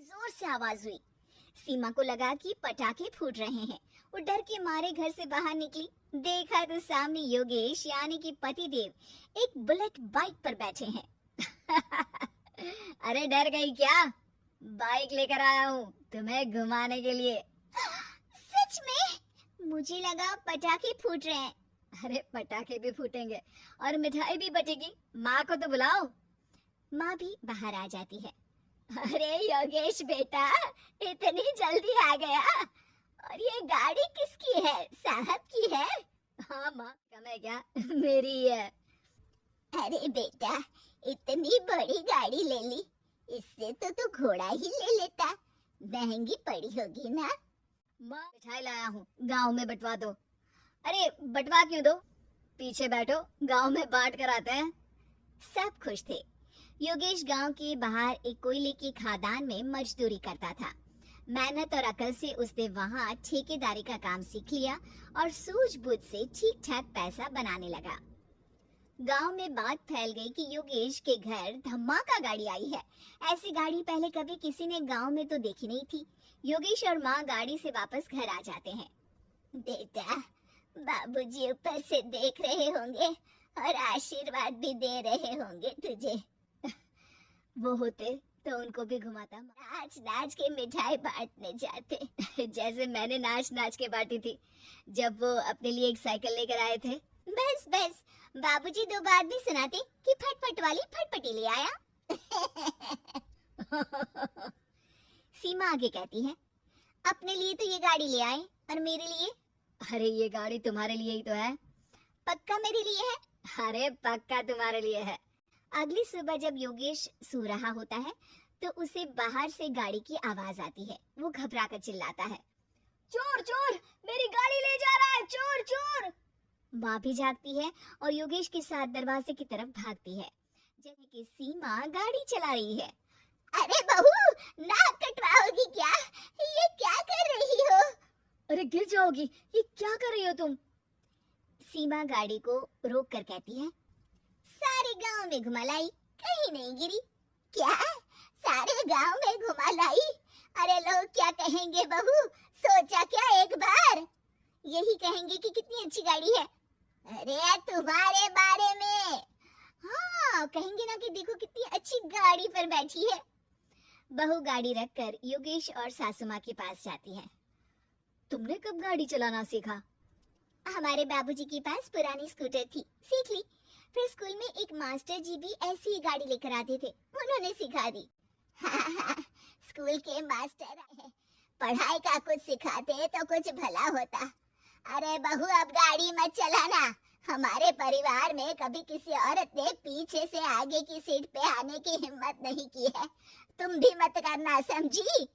जोर से आवाज हुई। सीमा को लगा कि पटाखे फूट रहे हैं। वो डर के मारे घर से बाहर निकली। देखा तो सामने योगेश यानी कि पतिदेव एक बुलेट बाइक पर बैठे हैं। अरे डर गई क्या? बाइक लेकर आया हूँ तुम्हें घुमाने के लिए। सच में? मुझे लगा पटाखे फूट रहे हैं। अरे पटाखे भी फूटेंगे और मिठाई भी बटेगी। माँ को तो बुलाओ। माँ भी बाहर आ जाती है। अरे योगेश बेटा, इतनी जल्दी आ गया? और ये गाड़ी किसकी है? साहब की है? हाँ माँ, कम है क्या? मेरी है। अरे बेटा, इतनी बड़ी गाड़ी ले ली, इससे तो तू घोड़ा ही ले लेता। महंगी पड़ी होगी ना? माँ मिठाई लाया हूँ, गांव में बंटवा दो। अरे बंटवा क्यों दो? पीछे बैठो, गांव में बांट कर आते हैं। सब खुश थे। योगेश गांव के बाहर एक कोयले की खदान में मजदूरी करता था। मेहनत और अकल से उसने वहां ठेकेदारी का काम सीख लिया और सूझबूझ से ठीक ठाक पैसा बनाने लगा। गांव में बात फैल गई कि योगेश के घर धमाका गाड़ी आई है। ऐसी गाड़ी पहले कभी किसी ने गांव में तो देखी नहीं थी। योगेश और माँ गाड़ी से वापस घर आ जाते हैं। बेटा, बाबूजी ऊपर से देख रहे होंगे और आशीर्वाद भी दे रहे होंगे तुझे। वो होते तो उनको भी घुमाता। नाच नाच के मिठाई बांटने जाते। जैसे मैंने नाच नाच के बांटी थी जब वो अपने लिए एक साइकिल लेकर आए थे। बस बस, बाबूजी दो बात भी सुनाते कि फटफट वाली फटफटी ले आया। सीमा आगे कहती है, अपने लिए तो ये गाड़ी ले आए और मेरे लिए? अरे ये गाड़ी तुम्हारे लिए ही तो है। पक्का मेरे लिए है? अरे पक्का तुम्हारे लिए है। अगली सुबह जब योगेश सो रहा होता है तो उसे बाहर से गाड़ी की आवाज आती है। वो घबरा कर चिल्लाता है, चोर चोर, मेरी गाड़ी ले जा रहा है, चोर चोर। माँ भी जागती है और योगेश के साथ दरवाजे की तरफ भागती है, जैसे कि सीमा गाड़ी चला रही है। अरे बहू, नाक कटवाओगी क्या? ये क्या कर रही हो? अरे गिर जाओगी, ये क्या कर रही हो तुम? सीमा गाड़ी को रोक कर कहती है, सारे गांव में घुमा लाई, कहीं नहीं गिरी। क्या? सारे गांव में घुमा लाई? अरे लोग क्या कहेंगे बहू, सोचा क्या एक बार? यही कहेंगे कि कितनी अच्छी गाड़ी है। अरे तुम्हारे बारे में। हाँ, कहेंगे ना कि देखो कितनी अच्छी गाड़ी पर बैठी है। बहू गाड़ी रखकर योगेश और सासू माँ के पास जाती है। तुमने कब गाड़ी चलाना सीखा? हमारे बाबूजी के पास पुरानी स्कूटर थी, सीख ली। फिर स्कूल में एक मास्टर जी भी ऐसी ही गाड़ी लेकर आते थे, उन्होंने सिखा दी। हाँ, स्कूल के मास्टर पढ़ाई का कुछ सिखाते तो कुछ भला होता। अरे बहू, अब गाड़ी मत चलाना। हमारे परिवार में कभी किसी औरत ने पीछे से आगे की सीट पे आने की हिम्मत नहीं की है। तुम भी मत करना, समझी?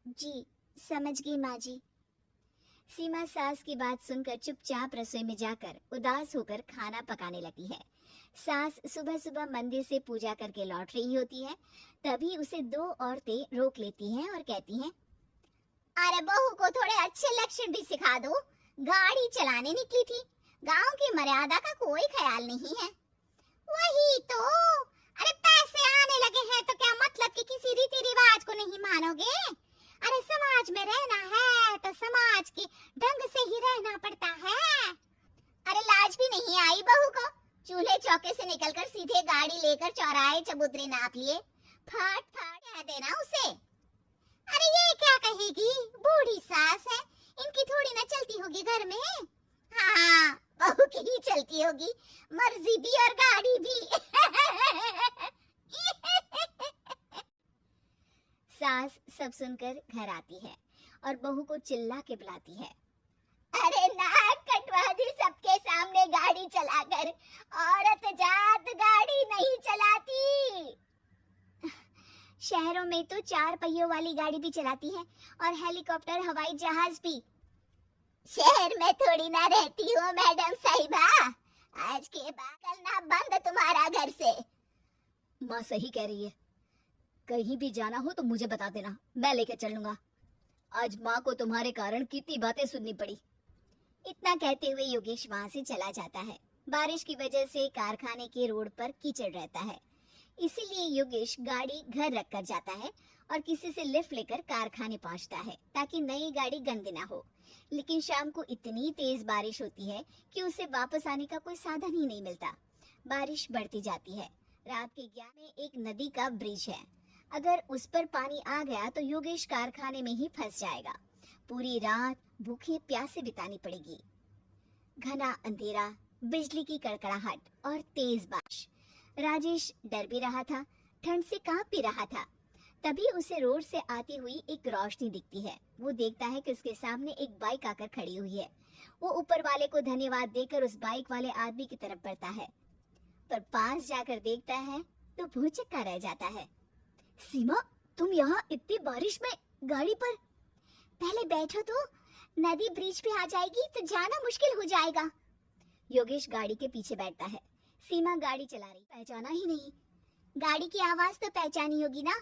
जी समझ गई माँ जी। सीमा सास की बात सुनकर चुपचाप रसोई में जाकर उदास होकर खाना पकाने लगती है। सास सुबह सुबह मंदिर से पूजा करके लौट रही होती है, तभी उसे दो औरतें रोक लेती हैं और कहती हैं, अरे बहू को थोड़े अच्छे लक्षण भी सिखा दो। गाड़ी चलाने निकली थी, गांव की मर्यादा का कोई ख्याल नहीं है। वही तो, अरे पैसे आने लगे हैं तो क्या मतलब कि किसी रीति रिवाज को नहीं मानोगे? अरे समाज में रहना है तो समाज के ढंग से ही रहना पड़ता है। अरे लाज भी नहीं आई बहू को? चूल्हे चौके से निकलकर सीधे गाड़ी लेकर चौराहे चबूतरे नाप लिए। फाट फाट कह देना उसे। अरे ये क्या कहेगी, बूढ़ी सास है, इनकी थोड़ी ना चलती होगी घर में। हाँ, बहू की ही चलती होगी, मर्जी भी और गाड़ी भी। सास सब सुनकर घर आती है और बहू को चिल्ला के बुलाती है, अरे नाक कटवा दी सबके सामने गाड़ी चलाकर। औरत जात गाड़ी नहीं चलाती। शहरों में तो 4 पहियों वाली गाड़ी भी चलाती है और हेलीकॉप्टर, हवाई जहाज भी। शहर में थोड़ी ना रहती हो मैडम साहिबा। आज के बाद निकलना बंद तुम्हारा घर से। माँ सही कह रही है, कहीं भी जाना हो तो मुझे बता देना, मैं लेकर चलूंगा। आज माँ को तुम्हारे कारण कितनी बातें सुननी पड़ी। इतना कहते हुए योगेश वहाँ से चला जाता है। बारिश की वजह से कारखाने के रोड पर कीचड़ रहता है, इसीलिए योगेश गाड़ी घर रख कर जाता है और किसी से लिफ्ट लेकर कारखाने पहुंचता है ताकि नई गाड़ी गंदी ना हो। लेकिन शाम को इतनी तेज बारिश होती है कि उसे वापस आने का कोई साधन ही नहीं मिलता। बारिश बढ़ती जाती है। रात के 11 में एक नदी का ब्रिज है। अगर उस पर पानी आ गया तो योगेश कारखाने में ही फंस जाएगा। पूरी रात भूखे प्यासे बितानी पड़ेगी। घना अंधेरा, बिजली की कड़कड़ाहट और तेज बारिश। राजेश डर भी रहा था, ठंड से कांप भी रहा था। तभी उसे रोड से आती हुई एक रोशनी दिखती है। वो देखता है कि उसके सामने एक बाइक आकर खड़ी हुई है। वो ऊपर वाले को धन्यवाद देकर उस बाइक वाले आदमी की तरफ बढ़ता है, पर पास जाकर देखता है तो भौचक्का रह जाता है। सीमा, तुम यहाँ इतनी बारिश में गाड़ी पर? पहले बैठो तो, नदी ब्रिज पे आ जाएगी तो जाना मुश्किल हो जाएगा। योगेश गाड़ी के पीछे बैठता है। सीमा गाड़ी चला रही, पहचाना ही नहीं। गाड़ी की आवाज तो पहचानी होगी ना?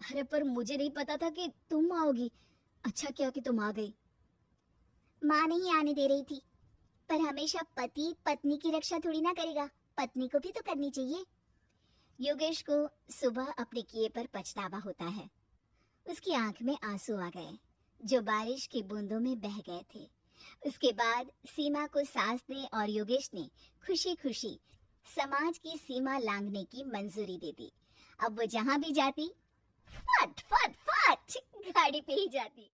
अरे पर मुझे नहीं पता था कि तुम आओगी। अच्छा किया कि तुम आ गई। माँ नहीं आने दे रही थी, पर हमेशा पति पत्नी की रक्षा थोड़ी ना करेगा, पत्नी को भी तो करनी चाहिए। योगेश को सुबह अपने किए पर पछतावा होता है। उसकी आंख में आंसू आ गए जो बारिश की बूंदों में बह गए थे। उसके बाद सीमा को सास ने और योगेश ने खुशी खुशी समाज की सीमा लांघने की मंजूरी दे दी। अब वो जहां भी जाती फट फट फट गाड़ी पे ही जाती।